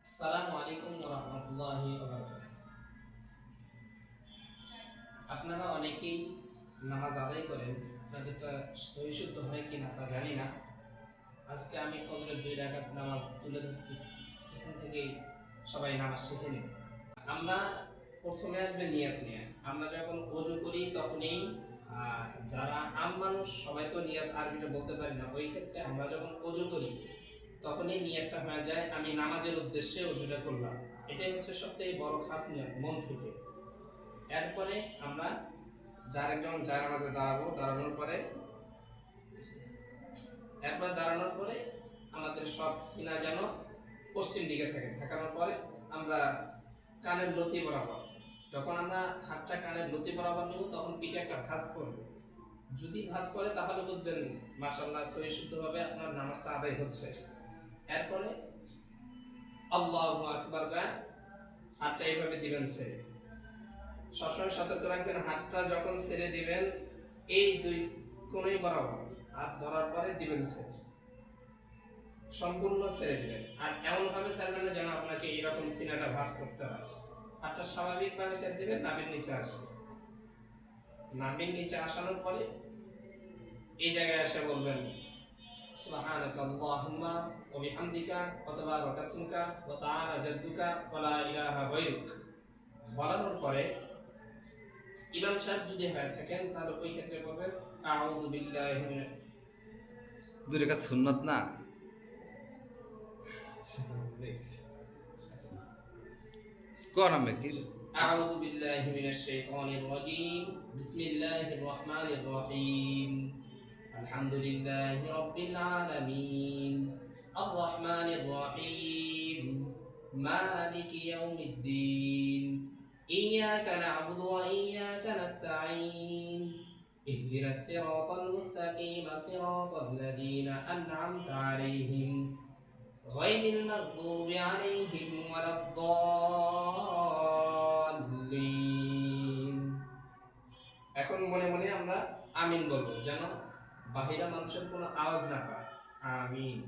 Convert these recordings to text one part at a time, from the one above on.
আসসালামু আলাইকুম ওয়া রাহমাতুল্লাহি ওয়া বারাকাতুহু। আপনারা অনেকেই নামাজ আদায় করেন, আপনাদেরটা সহি শুদ্ধ হয় কিনা তা জানি না। আজকে আমি ফজরের 2 রাকাত নামাজ তুলে ধরতেছি, এখান থেকেই সবাই নামাজ শিখে নেবে। আমরা প্রথমে আসবে নিয়াত নিয়ে। আমরা যখন ওযু করি তখনই যারা আম মানুষ সবাই তো নিয়াত আরবিটা বলতে পারি না, ওই ক্ষেত্রে আমরা যখন ওযু করি তখনই নিয়াতটা হয়ে যায় আমি নামাজের উদ্দেশ্যে ওযুটা করলাম। এটাই হচ্ছে সবথেকে বড় খাস নিয়ত, মন থেকে। এরপরে আমরা একজন যার নামাজে দাঁড়াবো, দাঁড়ানোর পরে আমাদের সব সিনা যেন পশ্চিম দিকে থাকে। থাকানোর পরে আমরা কানের লতি বরাবর, যখন আমরা হাতটা কানের লতি বরাবর নেব তখন পিঠে একটা ভাঁজ করবে। যদি ভাঁজ করে তাহলে বুঝবেন মাশাআল্লাহ সহি শুদ্ধভাবে আপনার নামাজটা আদায় হচ্ছে। এরপরে আল্লাহু আকবার গায় হাতটা এইভাবে দিবেন ছেড়ে। সবসময় সতর্ক রাখবেন, হাতটা যখন ছেড়ে দিবেন এই দুই কোণই বরাবর হাত ধরার পরে দিবেন ছেড়ে, সম্পূর্ণ ছেড়ে দিবেন। আর এমনভাবে ছাড়বেন না যেন আপনাকে এইরকম সিনাটা ভাঁজ করতে হয়। হাতটা স্বাভাবিকভাবে ছেড়ে দিবেন, নাভির নিচে আসবে। নাভির নিচে আসানোর পরে এই জায়গায় এসে বলবেন সুবহানাকা আল্লাহুম্মা ওয়া বিহামদিকা ওয়া তাবারাকা ইসমুকা ওয়া তাআলা জাদ্দুকা ওয়া লা ইলাহা গায়রুক। বলানোর পরে ইমাম সাহেব যদি হয়ে থাকেন তাহলে ওই ক্ষেত্রে বলবেন আউযু বিল্লাহি মিনাশ। 2 রাকাত সুন্নত না? কোন আমি কি আউযু বিল্লাহি মিনাশ শাইতানির রাজীম। বিসমিল্লাহির রহমানির রহিম। আলহামদুলিল্লাহি রাব্বিল আলামিন। আর রহমানির রহিম। মালিকি ইয়াউমিদ্দিন। ইয়্যাকা না'বুদু ওয়া ইয়্যাকা নাস্তাঈন। اهدنا الصراط المستقيم صراط الذين أنعمت عليهم غير المغضوب عليهم ولا الضالين। এখন মনে মনে আমরা আমিন বলবো, যেন বাহিরা মানুষের কোনো আওয়াজ না পায়। আমিন।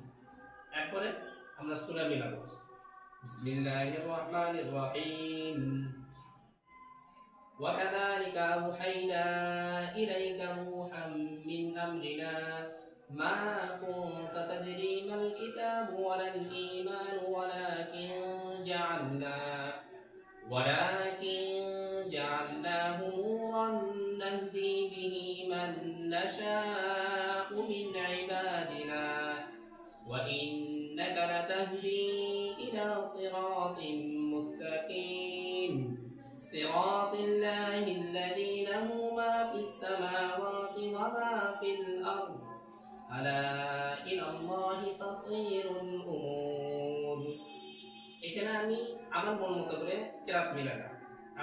এরপরে আমরা সূরা মিলাবো। বিসমিল্লাহির রহমানির রহিম। وكذلك أوحينا إليك روحا من أمرنا ما كنت تدري ما الكتاب ولا الإيمان ولكن جعلناه نورا نهدي به من نشاء من عبادنا وإنك لتهدي إلى صراط مستقيم صراط الله الذي له ما في السماوات وما في الأرض ألا إلى الله تصير الأمور। এখানে আমি আমার মন মতো করে কেরাত মিলালাম,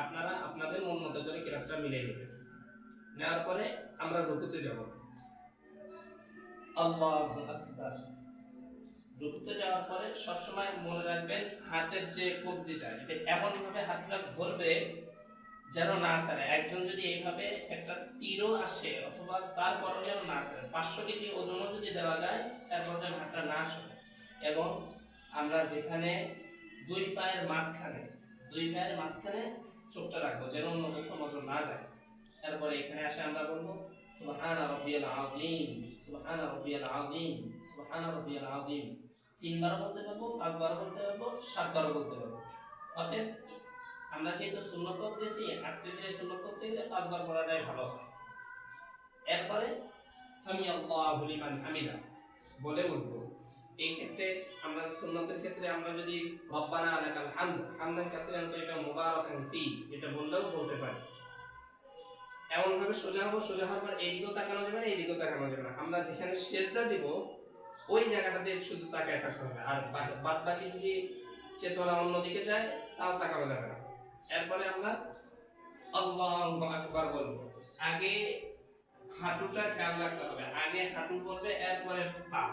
আপনারা আপনাদের মন মতো করে কেরাতটা মিলিয়ে নেবেন। নেওয়ার পরে আমরা রুকুতে যাব। আল্লাহু আকবার। রুকুতে যাওয়ার পরে সবসময় মনে রাখবেন হাতের যে কবজিটা, এটা এমনভাবে হাতটা ধরবে যেন না ছাড়ে। একজন যদি এইভাবে একটা তীরও আসে অথবা তারপরও যেন না ছাড়ে, 500 কেজি ওজনও যদি দেওয়া যায় তারপর যেন হাতটা না সরে। এবং আমরা যেখানে দুই পায়ের মাঝখানে চোখটা রাখবো যেন অন্য কোথাও নজর না যায়। তারপরে এখানে আসে আমরা বলবো সুবহানা রাব্বিয়াল আযীম, সুবহানা রাব্বিয়াল আযীম, সুবহানা রাব্বিয়াল আযীম। 3 বার বলতে পারবো, 5 বার বলতে পারবো, 7 বার বলতে পারবো। অতএব আমরা যেহেতু সুন্নত করতেছি, আস্তে ধীরে সুন্নত করতে গেলে 5 বার পড়াটাই ভালো হয়। এরপরে সামি আল্লাহু লিমান হামিদা বলে উঠবো। এই ক্ষেত্রে আমরা সুন্নতের ক্ষেত্রে আমরা যদি রব্বানা লাকাল হামদ হামদান কাসীরান তাইয়িবান মুবারাকান ফি এটা বললেও বলতে পারি। এমন ভাবে সোজা হওয়ার পর এইদিকেও তাকানো যাবে না, এইদিকেও তাকানো যাবে না। আমরা যেখানে সেজদা দিব ওই জায়গাটাতে শুধু তাকায় থাকতে হবে। আর বাদ বাকি যদি চেতনা অন্যদিকে যায় তাও তাকানো যাবে না। এরপরে আমরা আল্লাহু আকবার বলবো। আগে হাঁটুটা খেয়াল রাখতে হবে, আগে হাঁটু পড়বে এরপরে পা,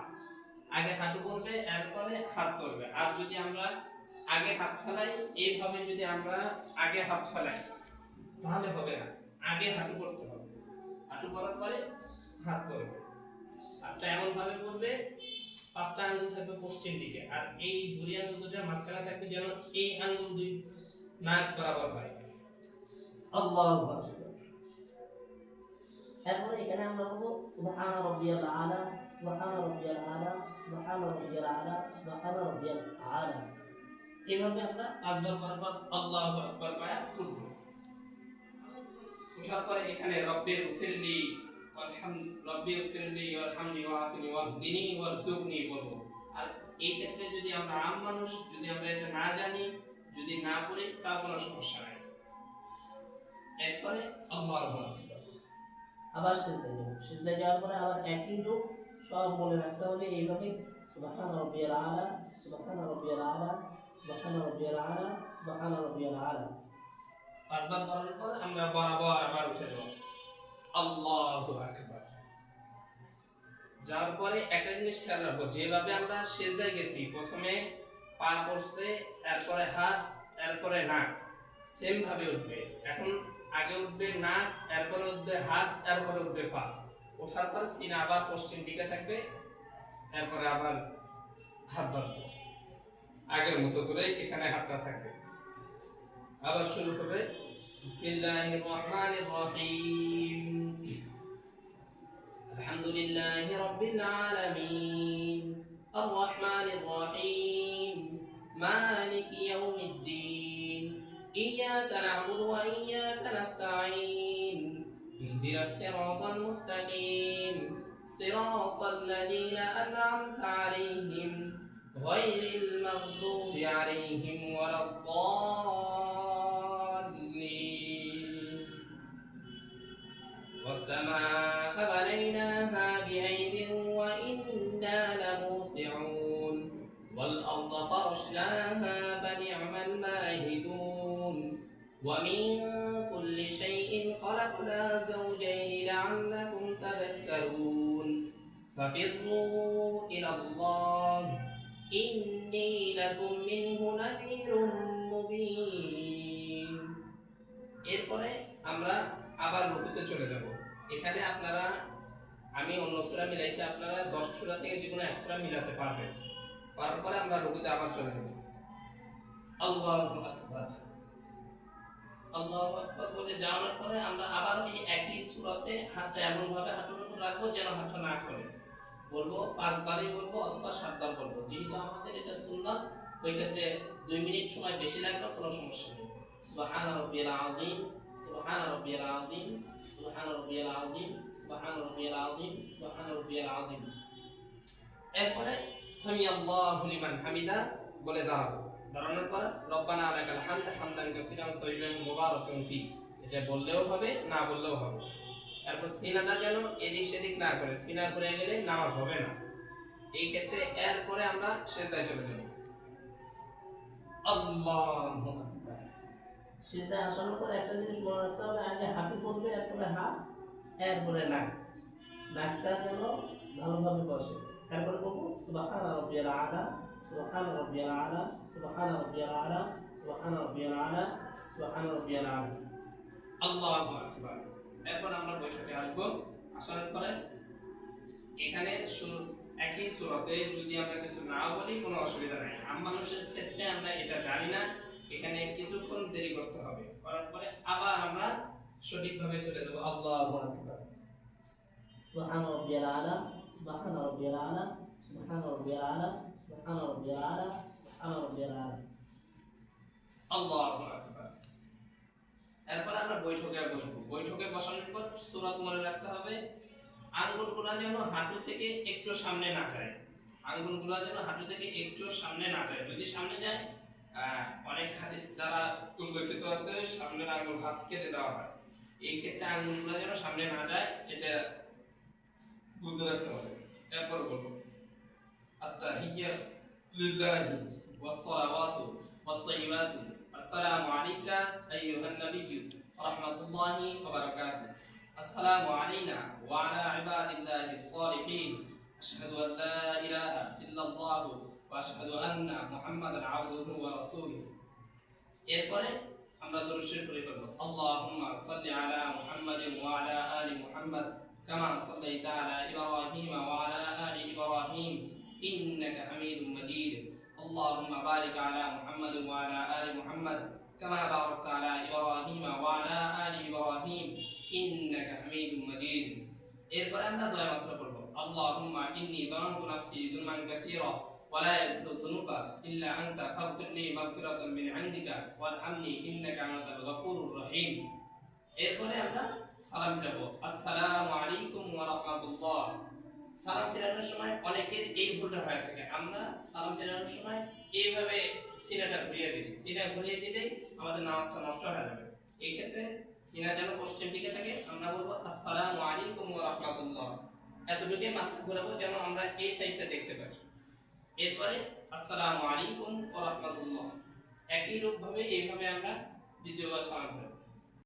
আগে হাঁটু পড়বে এরপরে হাত পড়বে। আর যদি আমরা আগে হাত ফেলাই, এইভাবে যদি আমরা আগে হাত ফেলাই তাহলে হবে না। আগে হাঁটু পড়তে হবে, হাঁটু পড়ার পরে হাত পড়বে। হাতটা এমন ভাবে পড়বে পাঁচটা আঙ্গুল থাকবে পশ্চিম দিকে, আর এই ভুঁড়ি আঙ্গুল দুটোর মাঝখানে থাকবে যেন এই আঙ্গুল দুই নাক বরাবর হয়। আল্লাহু আকবার। এরপরে এখানে আমরা বলবো সুবহান রাব্বিয়াল আলা, সুবহান রাব্বিয়াল আলা, সুবহান রাব্বিয়াল আলা, সুবহান রাব্বিয়াল আলা। এইভাবে আমরা পাঁচবার বরাবর আল্লাহু আকবার পায়া উঠবো। উঠার পরে এখানে রব্বি গফিরলি রব্বি গফিরলি ওয়ারহামনি ওয়াআফিনি ওয়াহদিনি ওয়ারযুকনি বলবো। আর এই ক্ষেত্রে যদি আমরা আম মানুষ, যদি আমরা এটা না জানি, যদি না পড়ি, তা কোনো সমস্যা নাই। এরপরে আল্লাহু আকবার। আবার সিজদায় যাব, সিজদায় যাওয়ার পরে আবার একই রূপ সব মনে রাখতে হবে এইভাবে সুবহান রাব্বিয়াল আলা, সুবহান রাব্বিয়াল আলা, সুবহান রাব্বিয়াল আলা, সুবহান রাব্বিয়াল আলা। পাঁচবার পড়ার পর আমরা বরাবর আবার উঠে যাব আল্লাহু আকবার। যাওয়ার পরে একটা জিনিস খেয়াল রাখবো, যেভাবে আমরা সিজদায় গেছি, প্রথমে পা পড়ছে, এরপরে হাত, এরপরে নাক, সেম ভাবে উঠবে। এখন আগে উঠবে নাক, এরপরে উঠবে হাত, এরপরে উঠবে পা। ওঠার পরে সিনা আবার পশ্চিম দিকে থাকবে, এরপরে আবার হাত বাঁধবো আগের মতো করে, এখানে হাতটা থাকবে। আবার শুরু হবে বিসমিল্লাহির রহমানির রহিম, আলহামদুলিল্লাহি রাব্বিল আলামিন, আর রহমানির রহিম, মালিকি ইয়াউমিদ্দিন, ইয়াকা না'বুদু ওয়া ইয়াকা নাস্তাঈন, ইহদিনাস সিরাতাল মুস্তাকিম, সিরাতাল লাযীনা আন'আমতা আলাইহিম গায়রিল মাগদুবি আলাইহিম ওয়ালাদ-দাল্লিন। والسماء بنيناها بأيد وإنا لموسعون، والأرض فرشناها فنعم الماهدون، ومن كل شيء خلقنا زوجين لعلكم تذكرون، ففروا إلى الله إني لكم منه نذير مبين। এরপরে আমরা আবার রুকুতে চলে যাব। এখানে আপনারা, আমি অন্য সূরা মিলাইছি, আপনারা 10 সূরা থেকে যে কোনো এক সূরা মিলাতে পারবেন। পারার পরে আমরা রুকুতে আবার চলে যাব আল্লাহু আকবার। আল্লাহু আকবার বলে যাওয়ার পরে আমরা আবার এই একই সূরাতে হাতটা এমন ভাবে হাঁটুর উপর রাখবো যেন হাতটা না খোলে। বলবো 5 বারই বলবো অথবা 7 বার বলবো, যেহেতু আমাদের এটা সুন্নাত, ওই ক্ষেত্রে 2 মিনিট সময় বেশি লাগবে, কোনো সমস্যা নেই। সুবহান রাব্বিয়াল আযীম, সুবহান রাব্বিয়াল আযীম, সুবহান রাব্বিয়াল আযীম, সুবহান রাব্বিয়াল আযীম, সুবহান রাব্বিয়াল আযীম। এরপরে সামি আল্লাহু লিমান হামিদা বলে দাঁড়াবো। দাঁড়ানোর পর রব্বানা লাকাল হামদ হামদান কাসীরান তাইয়িবান মুবারাকান ফি, এটা বললেও হবে, না বললেও হবে। এরপর সিনাটা যেন এদিক সেদিক না করে, সিনা করে গেলে নামাজ হবে না। এই ক্ষেত্রে এরপরে আমরা সিজদায় চলে যাব আল্লাহু আকবার। সিজদায় আসার পরে একটা জিনিস মনে রাখতে হবে, আগে হাঁটু পড়বে, এরপরে হাত, এরপরে নাক, নাকটা যেন ভালোভাবে বসে। এরপরে বলবো সুবহান রাব্বিয়াল আলা, সুবহান রাব্বিয়াল আলা, সুবহান রাব্বিয়াল আলা, সুবহান রাব্বিয়াল আলা, সুবহান রাব্বিয়াল আলা। আল্লাহু আকবার। এরপর আমরা বৈঠকে আসবো। আসার পরে এখানে একই সূরাতে যদি আমরা কিছু না বলি কোনো অসুবিধা নাই। মানুষের ক্ষেত্রে আমরা এটা জানি না, এখানে কিছুক্ষণ দেরি করতে হবে। করার পরে আবার আমরা সঠিকভাবে চলে যাব আল্লাহু আকবার। সুবহান রাব্বিয়াল আলা, সুবহান রাব্বিয়াল আলা, সুবহান রাব্বিয়াল আলা, সুবহান রাব্বিয়াল আলা, সুবহান রাব্বিয়াল আলা। আল্লাহু আকবার। এরপর আমরা বৈঠকে বসবো। বৈঠকে বসানোর পর সূরা মনে রাখতে হবে, আঙ্গুলগুলো যেন হাঁটু থেকে একটু সামনে না যায়। আঙ্গুলগুলো যেন হাঁটু থেকে একটু সামনে না যায়। যদি সামনে যায়, অনেক হাদিস দ্বারা উল্লেখিত আছে সামনের আঙ্গুল হাত কেটে দেওয়া হয়। এই ক্ষেত্রে আঙ্গুলগুলো যেন সামনে না যায়, এটা বুঝে রাখতে হবে। এরপর বলবো আত-তাহিয়্যাতু লিল্লাহি ওয়াস-সালাওয়াতু ওয়াত-তাইয়্যিবাতু আসসালামু আলাইকা আইয়ুহান নাবিয়্যু ওয়া রাহমাতুল্লাহি ওয়া বারাকাতুহু। السلام علينا وعلى عباد الله الصالحين، أشهد أن لا إله إلا الله وأشهد أن محمدا عبده ورسوله। এরপরে আমরা দরুদ শরীফ পড়ে ফেলব। আল্লাহুম্মা সাল্লি আলা মুহাম্মাদিন ওয়া আলা আলি মুহাম্মাদ কামা সাল্লাইতা আলা ইব্রাহিম ওয়া আলা আলি ইব্রাহিম إنك حميد مجيد اللهم بارك على محمد وعلى آل محمد كما باركت على إبراهيم وعلى آل إبراهيم إنك حميد مجيد এরপর আমরা দোয়া মাসলা করব اللهم إني ظلمت نفسي ظلما كثيرا ولا يغفر الذنوب إلا أنت فاغفر لي مغفرة من عندك وارحمني إنك أنت الغفور الرحيم এরপরে আমরা সালাম ফিরাবো আসসালামু আলাইকুম ওয়া রাহমাতুল্লাহ। সালাম ফেরানোর সময় অনেকের এই ভুলটা হয়ে থাকে, আমরা সালাম ফেরানোর সময় এইভাবে সিনাটা ঘুরিয়ে দিই, সিনা ঘুরিয়ে দিলেই আমাদের নামাজটা নষ্ট হয়ে যাবে। এই ক্ষেত্রে সিনা যেন পশ্চিম দিকে থাকে, আমরা বলবো আসসালামু আলাইকুম ওয়া রাহমাতুল্লাহ, এতটুকু মাথা ঘোরাবো যেন আমরা এই সাইডটা দেখতে পারি। এরপরে আসসালামু আলাইকুম ওয়া রাহমাতুল্লাহ, একই রূপভাবে এইভাবে আমরা দ্বিতীয়বার সালাম ফেরাবো।